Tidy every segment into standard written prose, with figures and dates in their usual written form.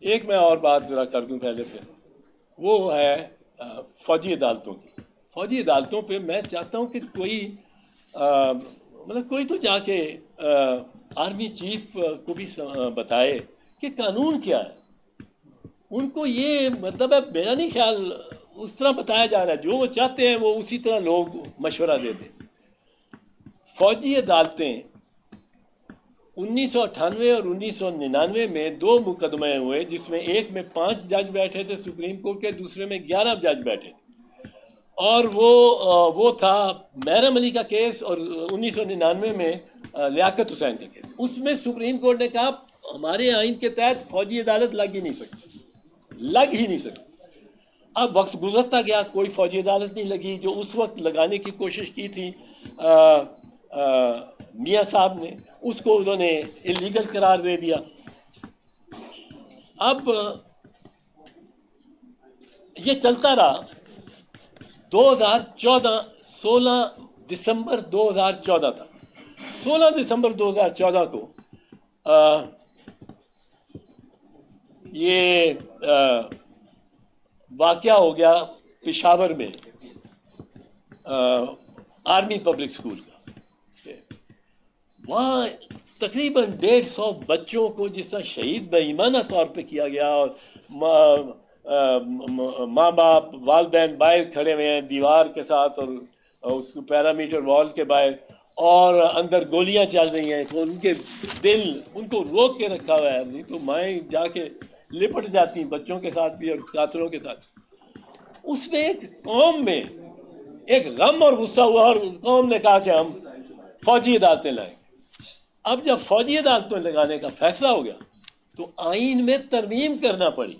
ایک میں اور بات ذرا کر دوں پہلے پہ، وہ ہے فوجی عدالتوں کی. فوجی عدالتوں پہ میں چاہتا ہوں کہ کوئی مطلب کوئی تو جا کے آرمی چیف کو بھی بتائے کہ قانون کیا ہے. ان کو یہ مطلب ہے، میرا نہیں خیال اس طرح بتایا جا رہا ہے، جو وہ چاہتے ہیں وہ اسی طرح لوگ مشورہ دیتے ہیں. فوجی عدالتیں 1998 اور 1999 میں 2 مقدمے ہوئے، جس میں ایک میں 5 جج بیٹھے تھے سپریم کورٹ کے، دوسرے میں 11 جج بیٹھے تھے. اور وہ تھا محرم علی کا کیس، اور 1999 میں لیاقت حسین کا کیس. اس میں سپریم کورٹ نے کہا ہمارے آئین کے تحت فوجی عدالت لگ ہی نہیں سکتی. اب وقت گزرتا گیا، کوئی فوجی عدالت نہیں لگی. جو اس وقت لگانے کی کوشش کی تھی میاں صاحب نے، اس کو انہوں نے انلیگل قرار دے دیا. اب یہ چلتا رہا. 16 دسمبر 2014 تھا. 16 دسمبر 2014 کو یہ واقعہ ہو گیا پشاور میں آرمی پبلک سکول کا. وہاں تقریباً 150 بچوں کو جس طرح شہید بے ایمانہ طور پہ کیا گیا، اور ماں باپ والدین باہر کھڑے ہوئے ہیں دیوار کے ساتھ اور اس کو پیرامیٹر وال کے باہر، اور اندر گولیاں چل رہی ہیں. تو ان کے دل ان کو روک کے رکھا ہوا ہے، نہیں تو مائیں جا کے لپٹ جاتی ہیں بچوں کے ساتھ بھی اور قاتلوں کے ساتھ. اس میں ایک قوم میں ایک غم اور غصہ ہوا، اور قوم نے کہا کہ ہم فوجی عدالتیں لائیں. اب جب فوجی عدالتیں لگانے کا فیصلہ ہو گیا تو آئین میں ترمیم کرنا پڑی.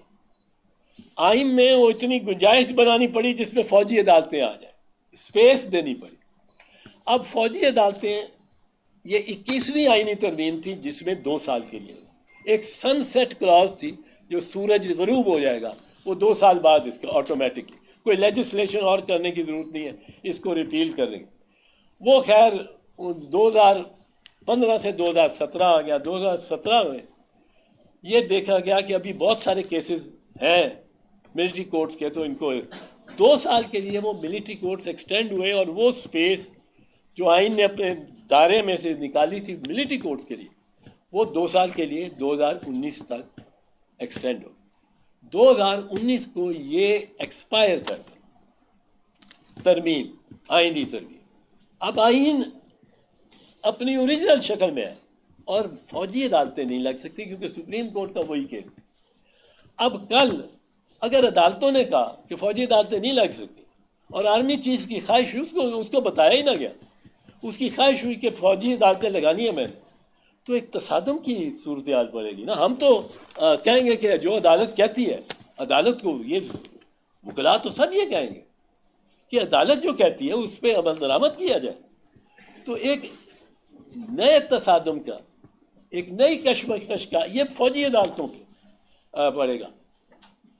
آئین میں وہ اتنی گنجائش بنانی پڑی جس میں فوجی عدالتیں آ جائیں، اسپیس دینی پڑی. اب فوجی عدالتیں یہ 21ویں آئینی ترمیم تھی، جس میں 2 سال کے لیے ایک سن سیٹ کلاز تھی، جو سورج غروب ہو جائے گا وہ 2 سال بعد اس کو آٹومیٹکلی، کوئی لیجسلیشن اور کرنے کی ضرورت نہیں ہے، اس کو ریپیل کر دیں گے. وہ خیر 2015 سے 2017 آ گیا. 2017 میں یہ دیکھا گیا کہ ابھی بہت سارے کیسز ہیں ملٹری کورٹس کے، تو ان کو 2 سال کے لیے وہ ملٹری کورٹس ایکسٹینڈ ہوئے، اور وہ سپیس جو آئین نے اپنے دائرے میں سے نکالی تھی ملٹری کورٹس کے لیے، وہ 2 سال کے لیے 2019 تک ایکسٹینڈ ہو. 2019 کو یہ ایکسپائر کر گئی ترمیم، آئینی ترمیم. اب آئین اپنی اوریجنل شکل میں ہے، اور فوجی عدالتیں نہیں لگ سکتی کیونکہ سپریم کورٹ کا وہی کہہ. اب کل اگر عدالتوں نے کہا کہ فوجی عدالتیں نہیں لگ سکتی، اور آرمی چیف کی خواہش اس کو بتایا ہی نہ گیا، اس کی خواہش ہوئی کہ فوجی عدالتیں لگانی ہے میں نے، تو ایک تصادم کی صورتحال پڑے گی نا. ہم تو کہیں گے کہ جو عدالت کہتی ہے، عدالت کو یہ وکلا تو سب یہ کہیں گے کہ عدالت جو کہتی ہے اس پہ عمل درآمد کیا جائے. تو ایک نئے تصادم کا، ایک نئی کشمکش کا یہ فوجی عدالتوں پہ پڑے گا.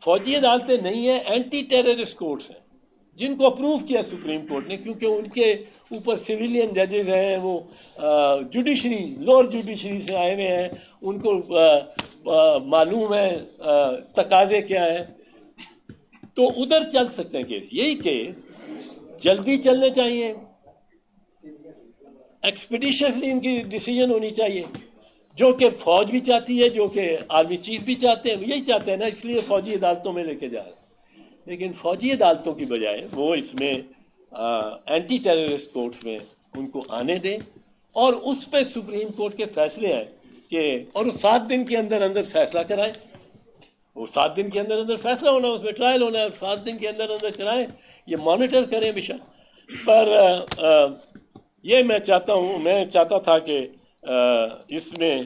فوجی عدالتیں نہیں ہیں، اینٹی ٹیررسٹ کورٹس ہیں، جن کو اپروو کیا سپریم کورٹ نے، کیونکہ ان کے اوپر سویلین ججز ہیں، وہ جوڈیشری لوور جوڈیشری سے آئے ہوئے ہیں، ان کو معلوم ہے تقاضے کیا ہیں، تو ادھر چل سکتے ہیں کیس. یہی کیس جلدی چلنے چاہیے، ایکسپیڈیشنلی ان کی ڈیسیجن ہونی چاہیے، جو کہ فوج بھی چاہتی ہے، جو کہ آرمی چیف بھی چاہتے ہیں. یہی چاہتے ہیں نا، اس لیے فوجی عدالتوں میں لے کے جا رہے ہیں. لیکن فوجی عدالتوں کی بجائے وہ اس میں اینٹی ٹیررسٹ کورٹس میں ان کو آنے دیں، اور اس پہ سپریم کورٹ کے فیصلے ہیں کہ، اور 7 دن کے اندر اندر فیصلہ کرائیں. وہ 7 دن کے اندر اندر فیصلہ ہونا ہے، اس میں ٹرائل ہونا ہے، اور 7 دن کے اندر اندر کرائیں. یہ مانیٹر کریں بشا. پر یہ میں چاہتا تھا کہ اس میں